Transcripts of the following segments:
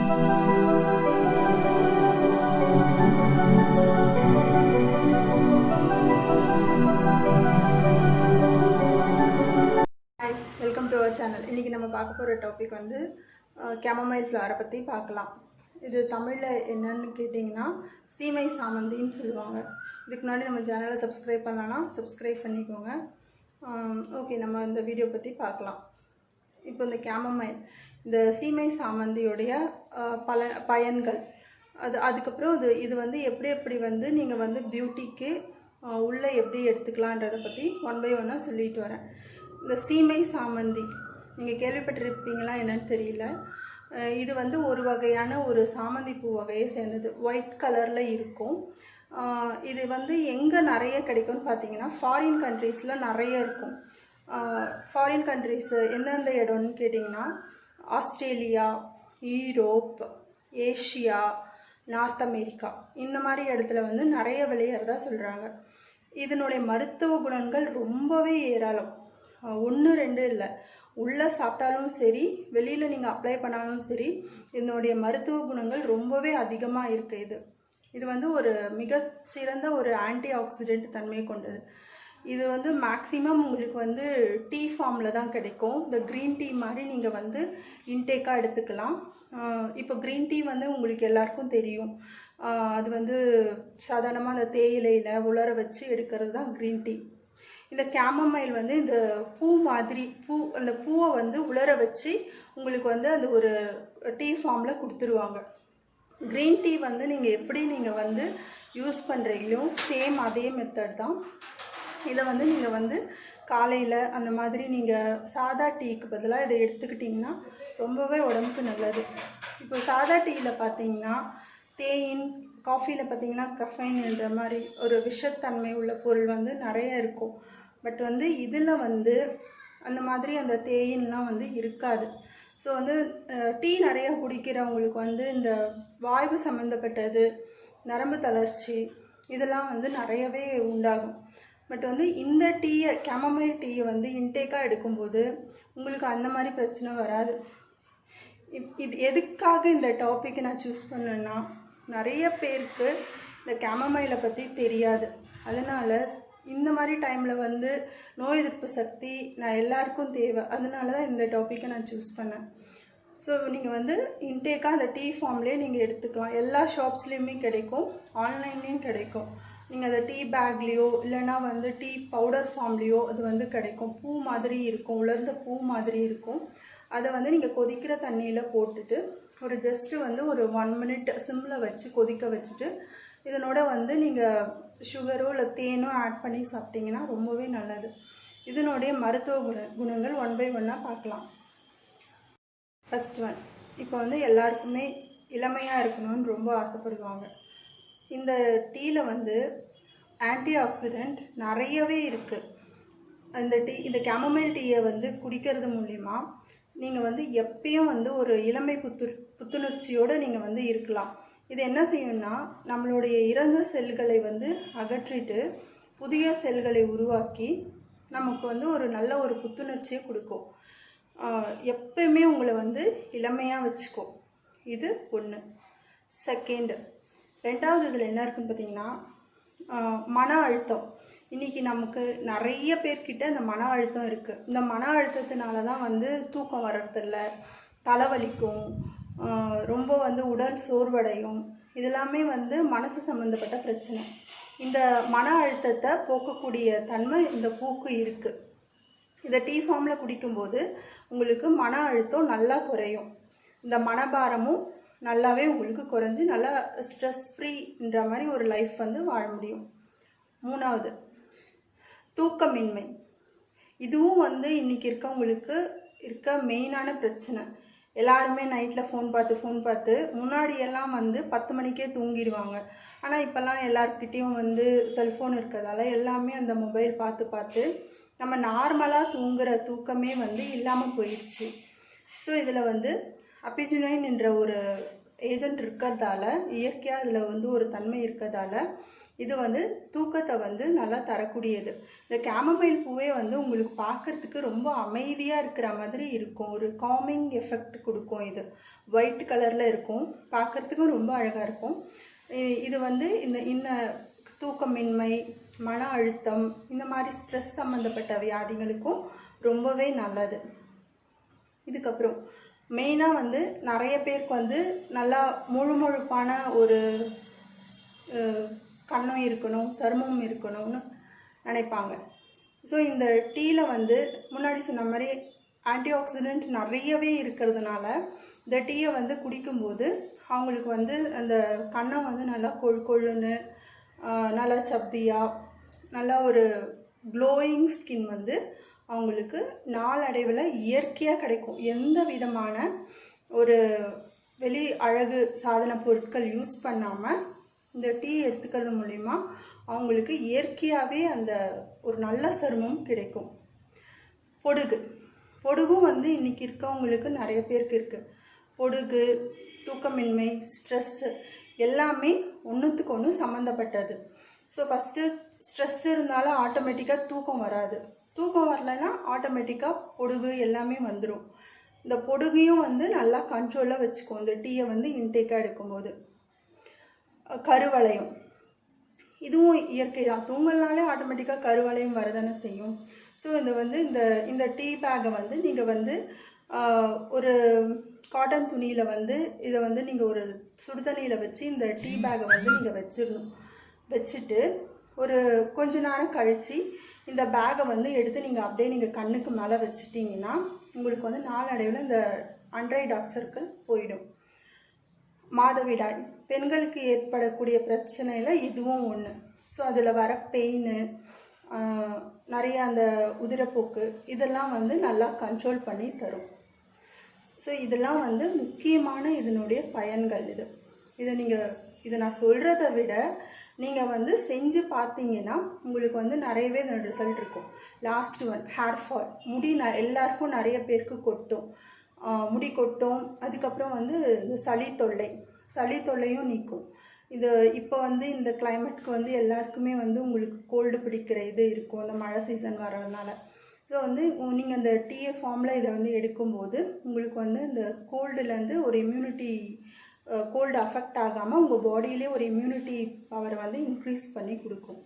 Welcome to our channel. இன்றைக்கி நம்ம பார்க்க போகிற டாபிக் வந்து கேமமைல் ஃப்ளவரை பற்றி பார்க்கலாம். இது தமிழில் என்னன்னு கேட்டிங்கன்னா சீமை சாமந்தின்னு சொல்லுவாங்க. இதுக்கு முன்னாடி நம்ம சேனலை சப்ஸ்கிரைப் பண்ணலான்னா சப்ஸ்கிரைப் பண்ணிக்கோங்க. ஓகே, நம்ம இந்த வீடியோ பற்றி பார்க்கலாம். இப்போ இந்த கேமமைல், இந்த சீமை சாமந்தியோடைய பயன்கள், அதுக்கப்புறம் இது வந்து எப்படி வந்து நீங்கள் வந்து பியூட்டிக்கு உள்ளே எப்படி எடுத்துக்கலான்றதை பற்றி ஒன் பை ஒன்னாக சொல்லிட்டு வரேன். இந்த சீமை சாமந்தி நீங்கள் கேள்விப்பட்டிருப்பீங்களா என்னன்னு தெரியல. இது வந்து ஒரு வகையான ஒரு சாமந்தி பூ வகையை சேர்ந்தது. ஒயிட் கலரில் இருக்கும். இது வந்து எங்கே நிறைய கிடைக்கும்னு பார்த்தீங்கன்னா ஃபாரின் கண்ட்ரீஸில் நிறைய இருக்கும். ஃபாரின் கண்ட்ரீஸ் எந்தெந்த இடம்னு கேட்டிங்கன்னா Australia, Europe, Asia, north America, இந்த மாதிரி இடத்துல வந்து நிறைய விளையிறதா சொல்கிறாங்க. இதனுடைய மருத்துவ குணங்கள் ரொம்பவே ஏராளம். 1-2 இல்லை, உள்ளே சாப்பிட்டாலும் சரி, வெளியில் நீங்கள் அப்ளை பண்ணாலும் சரி, இதனுடைய மருத்துவ குணங்கள் ரொம்பவே அதிகமாக இருக்குது. இது வந்து ஒரு மிகச்சிறந்த ஒரு ஆன்டி ஆக்சிடென்ட் தன்மை கொண்டது. இது வந்து மேக்ஸிமம் உங்களுக்கு வந்து டீ ஃபார்மில் தான் கிடைக்கும். இந்த க்ரீன் டீ மாதிரி நீங்கள் வந்து இன்டேக்காக எடுத்துக்கலாம். இப்போ க்ரீன் டீ வந்து உங்களுக்கு எல்லாருக்கும் தெரியும். அது வந்து சாதாரணமாக அந்த தேயிலையில் உலர வச்சு எடுக்கிறது தான் க்ரீன் டீ. இந்த கேமமைல் வந்து இந்த பூ மாதிரி அந்த பூவை வந்து உலர வச்சு உங்களுக்கு வந்து அந்த ஒரு டீ ஃபார்மில் கொடுத்துருவாங்க. க்ரீன் டீ வந்து நீங்கள் வந்து யூஸ் பண்ணுறீங்களோ சேம் அதே மெத்தட் தான். இதை வந்து நீங்கள் வந்து காலையில் அந்த மாதிரி நீங்கள் சாதா டீக்கு பதிலாக இதை எடுத்துக்கிட்டிங்கன்னா ரொம்பவே உடம்புக்கு நல்லது. இப்போ சாதா டீயில் பார்த்தீங்கன்னா தேயின், காஃபியில் பார்த்தீங்கன்னா கஃபைன்ன்ற மாதிரி ஒரு விஷத்தன்மை உள்ள பொருள் வந்து நிறைய இருக்கும். பட் வந்து இதில் வந்து அந்த மாதிரி அந்த தேயின்லாம் வந்து இருக்காது. ஸோ வந்து டீ நிறையா குடிக்கிறவங்களுக்கு வந்து இந்த வாய்வு சம்மந்தப்பட்டது, நரம்பு தளர்ச்சி, இதெல்லாம் வந்து நிறையவே உண்டாகும். பட் வந்து இந்த டீயை, கேமமைல் டீயை வந்து இன்டேக்காக எடுக்கும்போது உங்களுக்கு அந்த மாதிரி பிரச்சனை வராது. இது எதுக்காக இந்த டாப்பிக்கை நான் சூஸ் பண்ணேன்னா, நிறைய பேருக்கு இந்த கேமமைலை பற்றி தெரியாது. அதனால் இந்த மாதிரி டைமில் வந்து நோய் எதிர்ப்பு சக்தி நான் எல்லாருக்கும் தேவை. அதனால தான் இந்த டாப்பிக்கை நான் சூஸ் பண்ணேன். ஸோ நீங்கள் வந்து இன்டேக்காக அந்த டீ ஃபார்ம்லேயே நீங்கள் எடுத்துக்கலாம். எல்லா ஷாப்ஸ்லேயுமே கிடைக்கும், ஆன்லைன்லேயும் கிடைக்கும். நீங்கள் அதை டீ பேக்லேயோ இல்லைனா வந்து டீ பவுடர் ஃபார்ம்லேயோ அது வந்து கிடைக்கும். பூ மாதிரி இருக்கும், உலர்ந்த பூ மாதிரி இருக்கும். அதை வந்து நீங்கள் கொதிக்கிற தண்ணியில் போட்டுட்டு ஒரு ஜஸ்ட்டு வந்து ஒரு 1 மினிட் சிம்மில் வச்சு கொதிக்க வச்சுட்டு இதனோட வந்து நீங்கள் சுகரோ இல்லை தேனோ ஆட் பண்ணி சாப்பிட்டிங்கன்னா ரொம்பவே நல்லது. இதனுடைய மருத்துவ குணங்கள் ஒன் பை ஒன்னாக பார்க்கலாம். ஃபஸ்ட் ஒன், இப்போ வந்து எல்லாருக்குமே இளமையாக இருக்கணும்னு ரொம்ப ஆசைப்படுவாங்க. இந்த டீயில் வந்து ஆன்டி ஆக்சிடெண்ட் நிறையவே இருக்குது. இந்த கேமமைல் டீயை வந்து குடிக்கிறது மூலிமா நீங்கள் வந்து எப்பயும் வந்து ஒரு இளமை புத்துணர்ச்சியோடு நீங்கள் வந்து இருக்கலாம். இது என்ன செய்யும்னா, நம்மளுடைய இறந்த செல்களை வந்து அகற்றிட்டு புதிய செல்களை உருவாக்கி நமக்கு வந்து ஒரு நல்ல ஒரு புத்துணர்ச்சியை கொடுக்கும். எப்பயுமே உங்களை வந்து இளமையாக வச்சுக்கும். இது 1. செகண்டு, 2வது இதில் என்ன இருக்குன்னு பார்த்தீங்கன்னா மன அழுத்தம். இன்றைக்கி நமக்கு நிறைய பேர்கிட்ட இந்த மன அழுத்தம் இருக்குது. இந்த மன அழுத்தத்தினால தான் வந்து தூக்கம் வர்றதில்ல, தலைவலிக்கும், ரொம்ப வந்து உடல் சோர்வடையும். இதெல்லாமே வந்து மனசு சம்மந்தப்பட்ட பிரச்சனை. இந்த மன அழுத்தத்தை போக்கக்கூடிய தன்மை இந்த பூக்கு இருக்குது. இதை டீ ஃபார்மில் குடிக்கும்போது உங்களுக்கு மன அழுத்தம் நல்லா குறையும். இந்த மனபாரமும் நல்லாவே உங்களுக்கு குறைஞ்சி நல்லா ஸ்ட்ரெஸ் ஃப்ரீன்ற மாதிரி ஒரு லைஃப் வந்து வாழ முடியும். 3வது, தூக்கமின்மை. இதுவும் வந்து இன்றைக்கி இருக்கவங்களுக்கு இருக்க மெயினான பிரச்சனை. எல்லாருமே நைட்டில் ஃபோன் பார்த்து முன்னாடியெல்லாம் வந்து 10 மணிக்கே தூங்கிடுவாங்க. ஆனால் இப்போல்லாம் எல்லாருக்கிட்டேயும் வந்து செல்ஃபோன் இருக்கிறதால எல்லாமே அந்த மொபைல் பார்த்து நம்ம நார்மலாக தூங்குகிற தூக்கமே வந்து இல்லாமல் போயிடுச்சு. ஸோ இதில் வந்து அபிஜினைன் என்ற ஒரு ஏஜென்ட் இருக்கிறதால, இயற்கையாக அதில் வந்து ஒரு தன்மை இருக்கிறதால இது வந்து தூக்கத்தை வந்து நல்லா தரக்கூடியது. இந்த கேமமைல் பூவே வந்து உங்களுக்கு பார்க்கறதுக்கு ரொம்ப அமைதியாக இருக்கிற மாதிரி இருக்கும். ஒரு காமிங் எஃபெக்ட் கொடுக்கும். இது ஒயிட் கலரில் இருக்கும், பார்க்குறதுக்கும் ரொம்ப அழகாக இருக்கும். இது வந்து இந்த இந்த தூக்கமின்மை, மன அழுத்தம், இந்த மாதிரி ஸ்ட்ரெஸ் சம்மந்தப்பட்ட வியாதிகளுக்கும் ரொம்பவே நல்லது. இதுக்கப்புறம் மெயினாக வந்து நிறைய பேருக்கு வந்து நல்லா முழுப்பான ஒரு கண்ணும் இருக்கணும், சருமம் இருக்கணும்னு நினைப்பாங்க. ஸோ இந்த டீயில் வந்து முன்னாடி சொன்ன மாதிரி ஆன்டி ஆக்சிடென்ட் நிறையவே இருக்கிறதுனால இந்த டீயை வந்து குடிக்கும்போது அவங்களுக்கு வந்து அந்த கண்ணம் வந்து நல்லா கொழுன்னு, நல்லா சப்பியாக, நல்லா ஒரு க்ளோயிங் ஸ்கின் வந்து அவங்களுக்கு நாளடைவில் இயற்கையாக கிடைக்கும். எந்த விதமான ஒரு வெளி அழகு சாதன பொருட்கள் யூஸ் பண்ணாமல் இந்த டீ எடுத்துக்கிறது மூலிமா அவங்களுக்கு இயற்கையாகவே அந்த ஒரு நல்ல சருமம் கிடைக்கும். பொடுகும் வந்து இன்றைக்கி இருக்கவங்களுக்கு நிறைய பேருக்கு இருக்குது. பொடுகு, தூக்கமின்மை, ஸ்ட்ரெஸ்ஸு எல்லாமே ஒன்றுத்துக்கு ஒன்று சம்மந்தப்பட்டது. ஸோ ஃபஸ்ட்டு ஸ்ட்ரெஸ் இருந்தாலும் ஆட்டோமேட்டிக்காக தூக்கம் வராது. தூக்கம் வரலைன்னா ஆட்டோமேட்டிக்காக பொடுகு எல்லாமே வந்துடும். இந்த பொடுகையும் வந்து நல்லா கண்ட்ரோலாக வச்சுக்கும் இந்த டீயை வந்து இன்டேக்காக எடுக்கும்போது. கருவளையம், இதுவும் இயற்கை தான். தூங்கல்னாலே ஆட்டோமேட்டிக்காக கருவளையம் வரதானே செய்யும். ஸோ இந்த வந்து இந்த டீ பேக்கை வந்து நீங்கள் வந்து ஒரு காட்டன் துணியில் வந்து இதை வந்து நீங்கள் ஒரு சுடுதண்ணியில் வச்சு இந்த டீ பேக்கை வந்து நீங்கள் வச்சிடணும். வச்சுட்டு ஒரு கொஞ்ச நேரம் கழித்து இந்த பேக்கை வந்து எடுத்து நீங்கள் அப்படியே நீங்கள் கண்ணுக்கு மேலே வச்சுட்டிங்கன்னா உங்களுக்கு வந்து நாளடைவில் இந்த அண்டர் ஐ டார்க் சர்க்கிள் போயிடும். மாதவிடாய் பெண்களுக்கு ஏற்படக்கூடிய பிரச்சனையில் இதுவும் ஒன்று. ஸோ அதில் வர பெயின், நிறைய அந்த உதிரப்போக்கு இதெல்லாம் வந்து நல்லா கண்ட்ரோல் பண்ணி தரும். ஸோ இதெல்லாம் வந்து முக்கியமான இதனுடைய பயன்கள். இதை நான் சொல்கிறத விட நீங்கள் வந்து செஞ்சு பார்த்தீங்கன்னா உங்களுக்கு வந்து நிறையவே ரிசல்ட் இருக்கும். லாஸ்ட் ஒன், ஹேர் ஃபால், முடி எல்லாருக்கும் நிறைய பேருக்கு கொட்டும், முடி கொட்டும். அதுக்கப்புறம் வந்து இந்த சளி தொல்லையும் நீக்கும். இது இப்போ வந்து இந்த கிளைமேட்க்கு வந்து எல்லாருக்குமே வந்து உங்களுக்கு கோல்டு பிடிக்கிற இது இருக்கும், அந்த மழை சீசன் வர்றதுனால. ஸோ வந்து நீங்கள் அந்த டீ ஃபார்மில் இதை வந்து எடுக்கும்போது உங்களுக்கு வந்து இந்த கோல்டுலேருந்து ஒரு இம்யூனிட்டி, கோல்டு அஃபெக்ட் ஆகாமல் உங்கள் பாடியிலே ஒரு இம்யூனிட்டி பவரை வந்து இன்க்ரீஸ் பண்ணி கொடுக்கும்.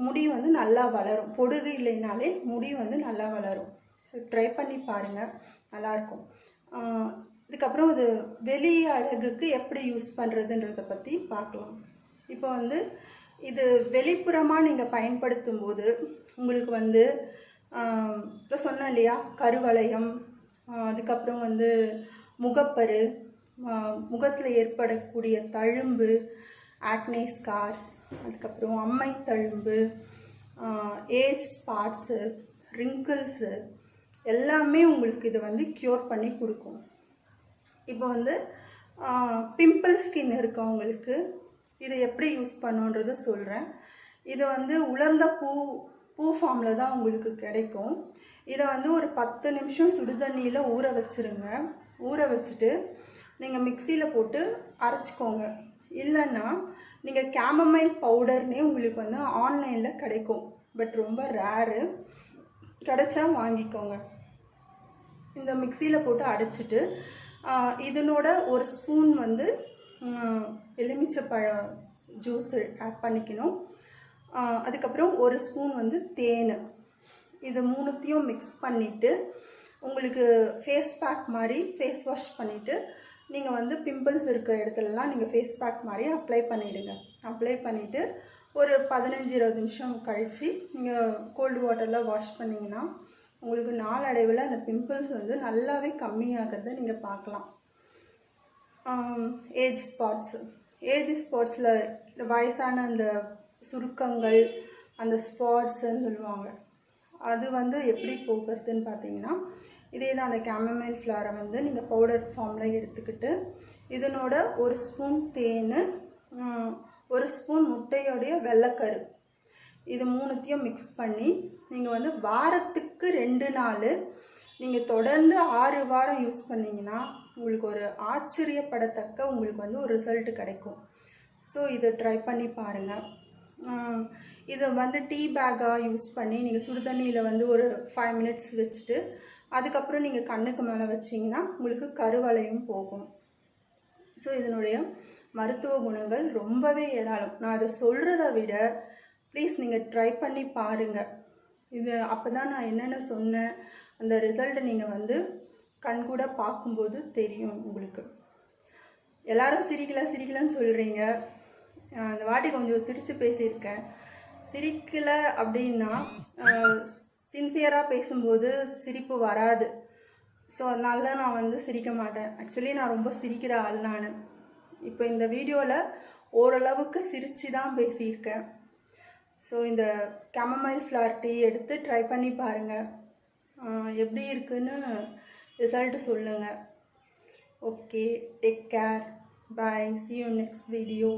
முடி வந்து நல்லா வளரும். பொடுகு இல்லைனாலே முடி வந்து நல்லா வளரும். ஸோ ட்ரை பண்ணி பாருங்கள், நல்லாயிருக்கும். இதுக்கப்புறம் இது வெளி அழகுக்கு எப்படி யூஸ் பண்ணுறதுன்றதை பற்றி பார்க்கலாம். இப்போ வந்து இது வெளிப்புறமாக நீங்கள் பயன்படுத்தும் போது உங்களுக்கு வந்து சொன்னேன் இல்லையா, கருவளையம், அதுக்கப்புறம் வந்து முகப்பரு, முகத்தில் ஏற்படக்கூடிய தழும்பு, ஆக்னே ஸ்கார்ஸ், அதுக்கப்புறம் அம்மை தழும்பு, ஏஜ் ஸ்பாட்ஸு, ரிங்கிள்ஸு எல்லாமே உங்களுக்கு இதை வந்து க்யூர் பண்ணி கொடுக்கும். இப்போ வந்து பிம்பிள் ஸ்கின் இருக்கவங்களுக்கு இதை எப்படி யூஸ் பண்ணுன்றதை சொல்கிறேன். இது வந்து உலர்ந்த பூ ஃபார்மில் தான் உங்களுக்கு கிடைக்கும். இதை வந்து ஒரு 10 நிமிஷம் சுடுதண்ணியில் ஊற வச்சுருங்க. ஊற வச்சுட்டு நீங்கள் மிக்சியில் போட்டு அரைச்சிக்கோங்க. இல்லைன்னா நீங்கள் கேமமைல் பவுடர்னே உங்களுக்கு வந்து ஆன்லைனில் கிடைக்கும், பட் ரொம்ப ரேரு, கிடைச்சா வாங்கிக்கோங்க. இந்த மிக்சியில் போட்டு அரைச்சிட்டு இதனோட ஒரு ஸ்பூன் வந்து எலுமிச்சப்பழ ஜூஸ் ஆட் பண்ணிக்கணும். அதுக்கப்புறம் ஒரு ஸ்பூன் வந்து தேன், இது மூணுத்தையும் மிக்ஸ் பண்ணிவிட்டு உங்களுக்கு ஃபேஸ் பேக் மாதிரி ஃபேஸ் வாஷ் பண்ணிவிட்டு நீங்கள் வந்து பிம்பிள்ஸ் இருக்கிற இடத்துலலாம் நீங்கள் ஃபேஸ் பேக் மாதிரி அப்ளை பண்ணிவிடுங்க. அப்ளை பண்ணிவிட்டு ஒரு 15-20 நிமிஷம் கழித்து நீங்கள் கோல்டு வாட்டரில் வாஷ் பண்ணிங்கன்னா உங்களுக்கு நாளடைவில் அந்த பிம்பிள்ஸ் வந்து நல்லாவே கம்மியாகிறத நீங்கள் பார்க்கலாம். ஏஜ் ஸ்பாட்ஸில் வயசான அந்த சுருக்கங்கள், அந்த ஸ்பாட்ஸ்ன்னு சொல்லுவாங்க, அது வந்து எப்படி போக்குறதுன்னு பார்த்தீங்கன்னா இதே தான். அந்த கேமமைல் ஃப்ளாரை வந்து நீங்கள் பவுடர் ஃபார்மில் எடுத்துக்கிட்டு இதனோட ஒரு ஸ்பூன் தேன், ஒரு ஸ்பூன் முட்டையோடைய வெள்ளைக்கரு, இது மூணுத்தையும் மிக்ஸ் பண்ணி நீங்கள் வந்து வாரத்துக்கு 2 நாள் நீங்கள் தொடர்ந்து 6 வாரம் யூஸ் பண்ணிங்கன்னா உங்களுக்கு ஒரு ஆச்சரியப்படத்தக்க உங்களுக்கு வந்து ஒரு ரிசல்ட் கிடைக்கும். ஸோ இதை ட்ரை பண்ணி பாருங்கள். இதை வந்து டீ பேக்காக யூஸ் பண்ணி நீங்கள் சுடு தண்ணியில் வந்து ஒரு 5 மினிட்ஸ் வச்சுட்டு அதுக்கப்புறம் நீங்கள் கண்ணுக்கு மேலே வச்சிங்கன்னா உங்களுக்கு கருவளையும் போகும். ஸோ இதனுடைய மருத்துவ குணங்கள் ரொம்பவே ஏராளம். நான் அதை சொல்கிறத விட ப்ளீஸ் நீங்கள் ட்ரை பண்ணி பாருங்கள். இது அப்போ தான் நான் என்னென்ன சொன்னேன் அந்த ரிசல்ட்டை நீங்கள் வந்து கண்கூட பார்க்கும்போது தெரியும் உங்களுக்கு. எல்லாரும் சிரிக்கலைன்னு சொல்கிறீங்க. அந்த வாட்டி கொஞ்சம் சிரித்து பேசியிருக்கேன். சிரிக்கலை அப்படின்னா சின்சியராக பேசும்போது சிரிப்பு வராது. ஸோ அதனால தான் நான் வந்து சிரிக்க மாட்டேன். ஆக்சுவலி நான் ரொம்ப சிரிக்கிற ஆள். நான் இப்போ இந்த வீடியோவில் ஓரளவுக்கு சிரித்து தான் பேசியிருக்கேன். ஸோ இந்த கேமமைல் ஃப்ளவர் டீ எடுத்து ட்ரை பண்ணி பாருங்கள். எப்படி இருக்குன்னு ரிசல்ட்டு சொல்லுங்கள். Okay, take care, bye, see you next video.